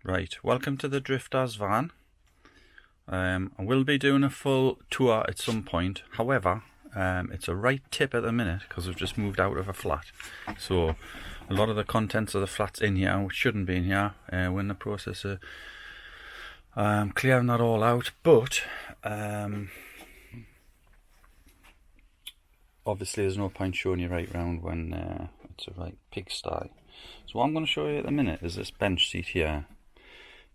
Right, welcome to the Drifters van. I will be doing a full tour at some point. However, it's a right tip at the minute because we've just moved out of a flat. So a lot of the contents of the flat's in here, which shouldn't be in here. We're in the process of clearing that all out. But obviously there's no point showing you right round when it's a right pigsty. So what I'm going to show you at the minute is this bench seat here.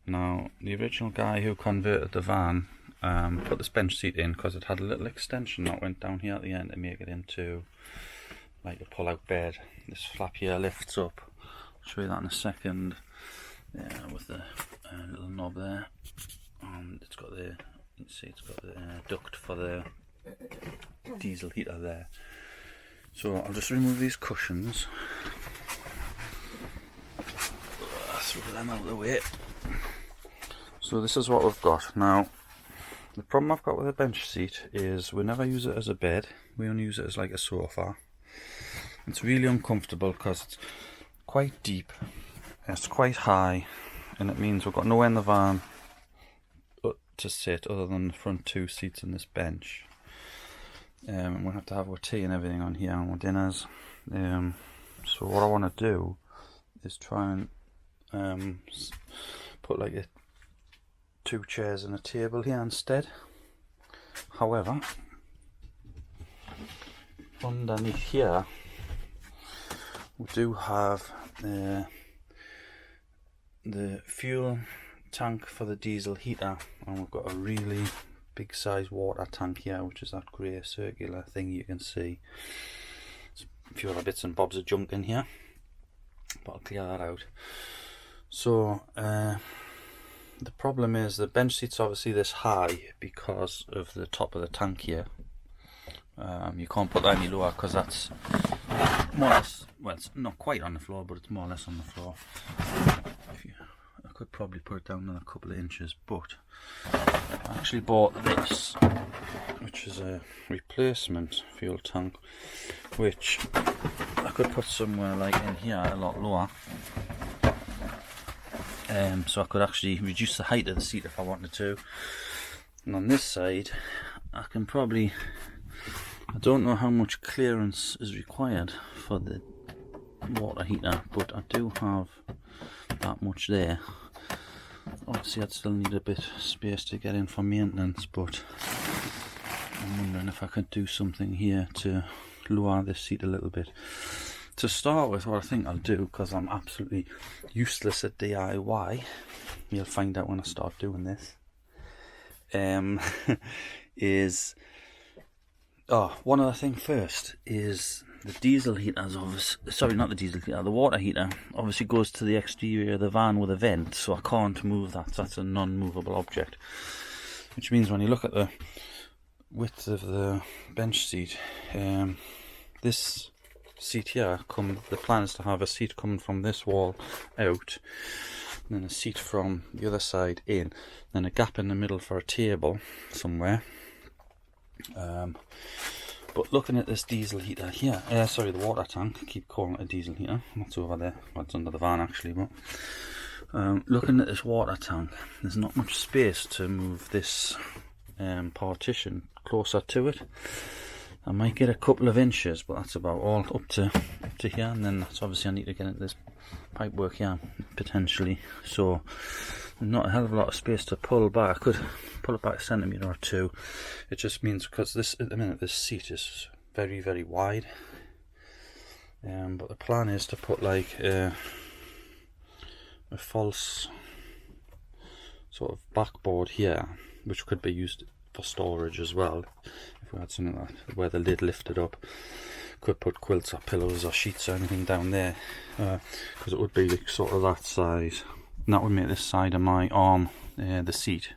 Now, the original guy who converted the van put this bench seat in because it had a little extension that went down here at the end to make it into like a pull-out bed. This flap here lifts up. I'll show you that in a second. Yeah, with the little knob there. And it's got the, you can see it's got the duct for the diesel heater there. So I'll just remove these cushions. Throw them out of the way. So this is what we've got. Now, the problem I've got with a bench seat is we never use it as a bed. We only use it as like a sofa. It's really uncomfortable because it's quite deep, it's quite high, and it means we've got nowhere in the van to sit other than the front two seats and this bench. We'll have to have our tea and everything on here and our dinners. So what I want to do is try and put like two chairs and a table here instead. However, underneath here we do have the fuel tank for the diesel heater, and we've got a really big size water tank here, which is that grey circular thing you can see. There's a few other bits and bobs of junk in here, but I'll clear that out. So the problem is the bench seat's obviously this high because of the top of the tank here. You can't put that any lower because that's more or less, well, it's not quite on the floor, but it's more or less on the floor. I could probably put it down another couple of inches, but I actually bought this, which is a replacement fuel tank, which I could put somewhere like in here a lot lower. So I could actually reduce the height of the seat if I wanted to. And on this side, I can probably, I don't know how much clearance is required for the water heater, but I do have that much there. Obviously I'd still need a bit of space to get in for maintenance, but I'm wondering if I could do something here to lower this seat a little bit. To start with, what I think I'll do, because I'm absolutely useless at DIY, you'll find out when I start doing this, is, one other thing first is the diesel heater, the water heater obviously goes to the exterior of the van with a vent, so I can't move that, so that's a non-movable object, which means when you look at the width of the bench seat, this seat here, the plan is to have a seat coming from this wall out, and then a seat from the other side in, then a gap in the middle for a table somewhere. But looking at this diesel heater here, the water tank, I keep calling it a diesel heater, that's over there, well, it's under the van actually, but looking at this water tank, there's not much space to move this partition closer to it. I might get a couple of inches, but that's about all up to here, and then that's obviously I need to get into this pipe work here potentially, so there's not a hell of a lot of space to pull back. I could pull it back a centimetre or two. It just means because this at the minute this seat is very, very wide, but the plan is to put like a false sort of backboard here, which could be used for storage as well. If we had something like where the lid lifted up, could put quilts or pillows or sheets or anything down there, because it would be like sort of that size, and that would make this side of my arm the seat.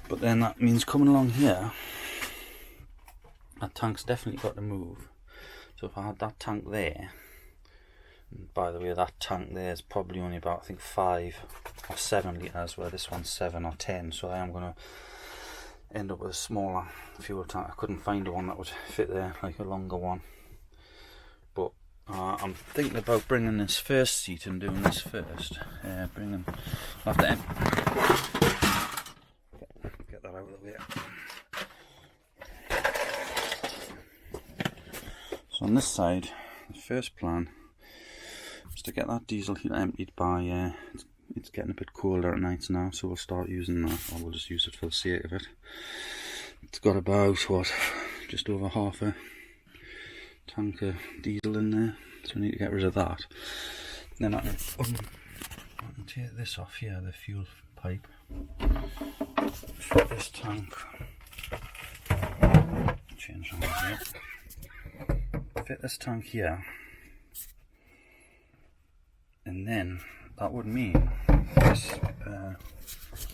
But then that means coming along here, that tank's definitely got to move. So if I had that tank there, and by the way, that tank there is probably only about, I think, 5 or 7 litres, where this one's 7 or 10, so I am going to end up with a smaller fuel tank. I couldn't find one that would fit there, like a longer one, but I'm thinking about bringing this first seat and doing this first. I'll have to get that out of the way. So on this side, the first plan is to get that diesel heater emptied by, it's getting a bit colder at nights now, so we'll start using that, or we'll just use it for the sake of it. It's got about, just over half a tank of diesel in there, so we need to get rid of that. Then I can take this off here, the fuel pipe. Fit this tank. Change that here. Fit this tank here, and then that would mean this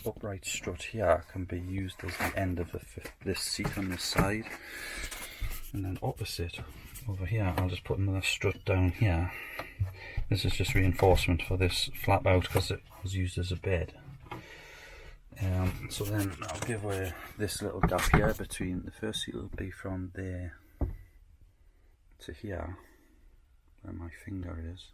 upright strut here can be used as the end of this seat on this side, and then opposite over here I'll just put another strut down here. This is just reinforcement for this flap out because it was used as a bed. So then I'll give away this little gap here between the first seat will be from there to here where my finger is.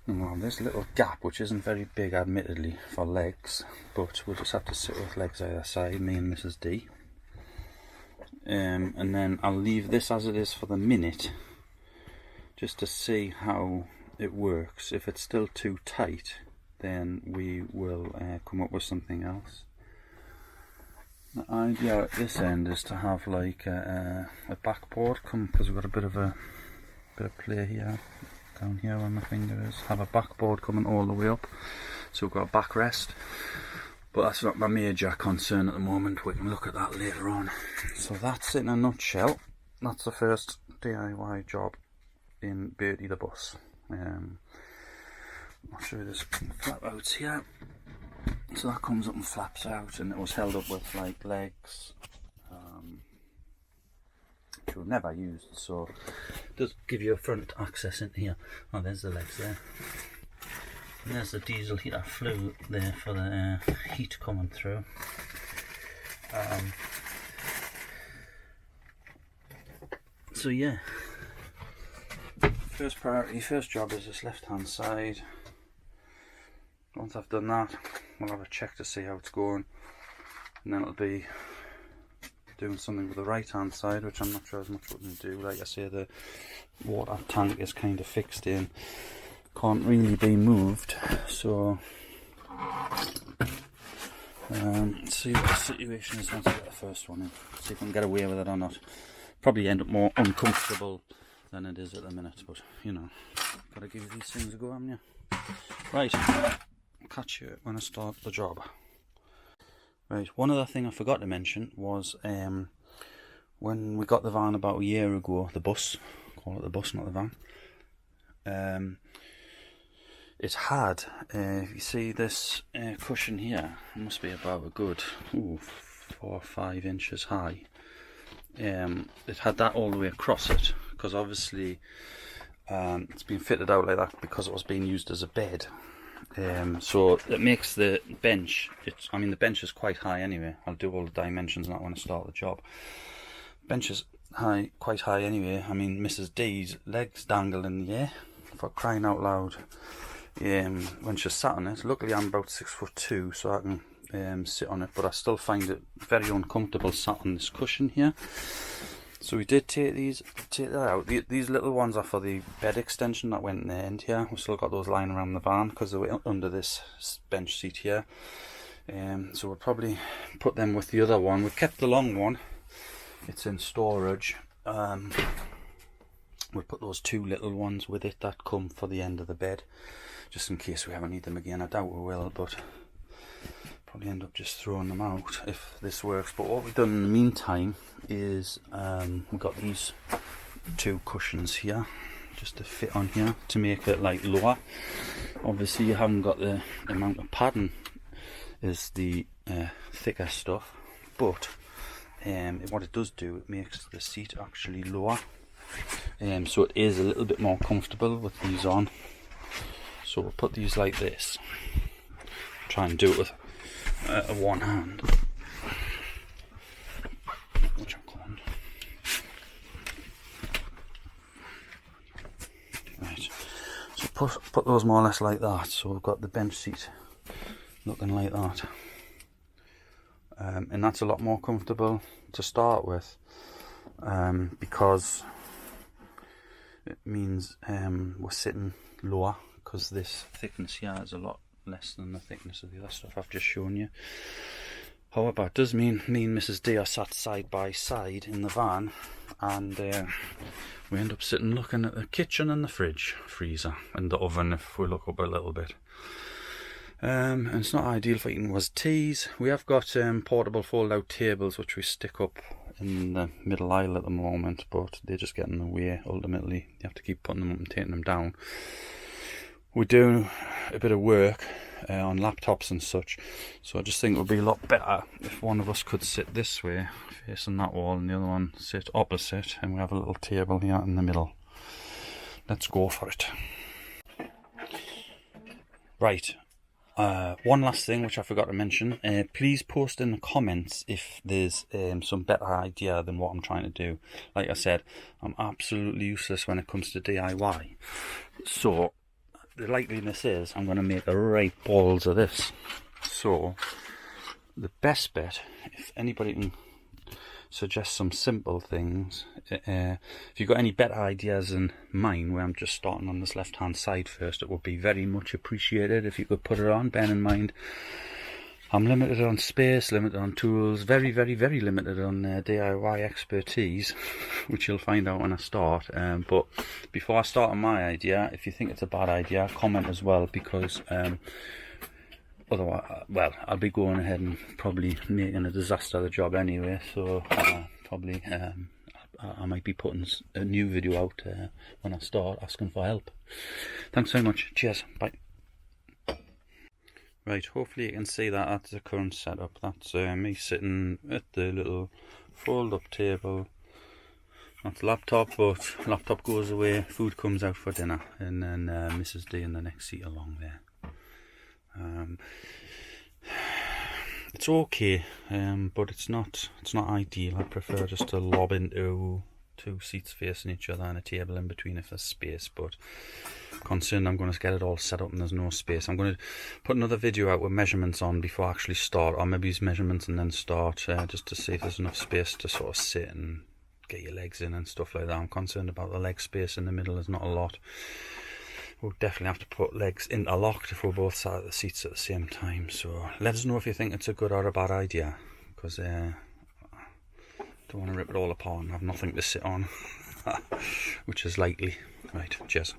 And we'll have this little gap, which isn't very big admittedly for legs, but we'll just have to sit with legs either side, me and Mrs. D. And then I'll leave this as it is for the minute, just to see how it works. If it's still too tight, then we will come up with something else. The idea at this end is to have like a backboard come, because we've got a bit of play here, down here where my finger is. Have a backboard coming all the way up, so we've got a backrest. But that's not my major concern at the moment. We can look at that later on. So that's in a nutshell. That's the first DIY job in Bertie the bus. I'll show you this flap out here. So that comes up and flaps out, and it was held up with like legs, which we've never used. So it does give you a front access in here. Oh, there's the legs there. And there's the diesel heater flue there for the heat coming through. So yeah, first priority, first job is this left hand side. Once I've done that, we'll have a check to see how it's going, and then it'll be doing something with the right hand side, which I'm not sure as much what we can do. Like I say, the water tank is kind of fixed in, can't really be moved, so see what the situation is once I get the first one in, see if I can get away with it or not. Probably end up more uncomfortable than it is at the minute, but you know, gotta give these things a go, haven't you? Right, catch you when I start the job. Right, one other thing I forgot to mention was when we got the van about a year ago, the bus, call it the bus, not the van, it had, if you see this cushion here, it must be about a good 4 or 5 inches high. It had that all the way across it, because obviously it's been fitted out like that because it was being used as a bed. So it makes the bench, I mean the bench is quite high anyway. I'll do all the dimensions and that when I start the job. Bench is quite high anyway. I mean Mrs. D's legs dangle in the air, for crying out loud, when she's sat on it. Luckily I'm about 6'2", so I can sit on it, but I still find it very uncomfortable sat on this cushion here. So we did take that out. These little ones are for the bed extension that went in the end here. We've still got those lying around the van because they were under this bench seat here. So we'll probably put them with the other one. We kept the long one, it's in storage. We'll put those 2 little ones with it that come for the end of the bed, just in case we ever need them again. I doubt we will, but probably end up just throwing them out if this works. But what we've done in the meantime is we've got these 2 cushions here just to fit on here to make it like lower. Obviously you haven't got the amount of padding is the thicker stuff, but what it does do, it makes the seat actually lower, so it is a little bit more comfortable with these on. So we'll put these like this, try and do it with one hand, which I can't. put those more or less like that. So we've got the bench seat looking like that. And that's a lot more comfortable to start with, because it means we're sitting lower, because this thickness here is a lot less than the thickness of the other stuff I've just shown you. However, it does mean me and Mrs. D are sat side by side in the van, and we end up sitting looking at the kitchen and the fridge, freezer, and the oven if we look up a little bit. And it's not ideal for eating was teas. We have got portable fold-out tables which we stick up in the middle aisle at the moment, but they're just getting in the way. Ultimately, you have to keep putting them up and taking them down. We do a bit of work on laptops and such, so I just think it would be a lot better if one of us could sit this way facing that wall and the other one sit opposite, and we have a little table here in the middle. Let's go for it. Right, one last thing which I forgot to mention, please post in the comments if there's some better idea than what I'm trying to do. Like I said, I'm absolutely useless when it comes to DIY, so the likeliness is I'm going to make a right balls of this. So the best bet, if anybody can suggest some simple things, if you've got any better ideas than mine, where I'm just starting on this left hand side first, it would be very much appreciated if you could put it on. Bear in mind I'm limited on space, limited on tools, very limited on DIY expertise, which you'll find out when I start. But before I start on my idea, if you think it's a bad idea, comment as well, because otherwise, well, I'll be going ahead and probably making a disaster of the job anyway. So probably I might be putting a new video out when I start, asking for help. Thanks very much. Cheers. Bye. Right, hopefully you can see that that's the current setup. That's me sitting at the little fold-up table. That's laptop, but laptop goes away, food comes out for dinner, and then Mrs. D in the next seat along there. It's okay, but it's not ideal. I prefer just to lob into two seats facing each other and a table in between if there's space, but concerned I'm going to get it all set up and there's no space. I'm going to put another video out with measurements on before I actually start, or maybe use measurements and then start, just to see if there's enough space to sort of sit and get your legs in and stuff like that. I'm concerned about the leg space in the middle. There's not a lot. We'll definitely have to put legs interlocked if we're both sat at the seats at the same time. So let us know if you think it's a good or a bad idea, because I don't want to rip it all apart and have nothing to sit on, which is likely. Right, cheers.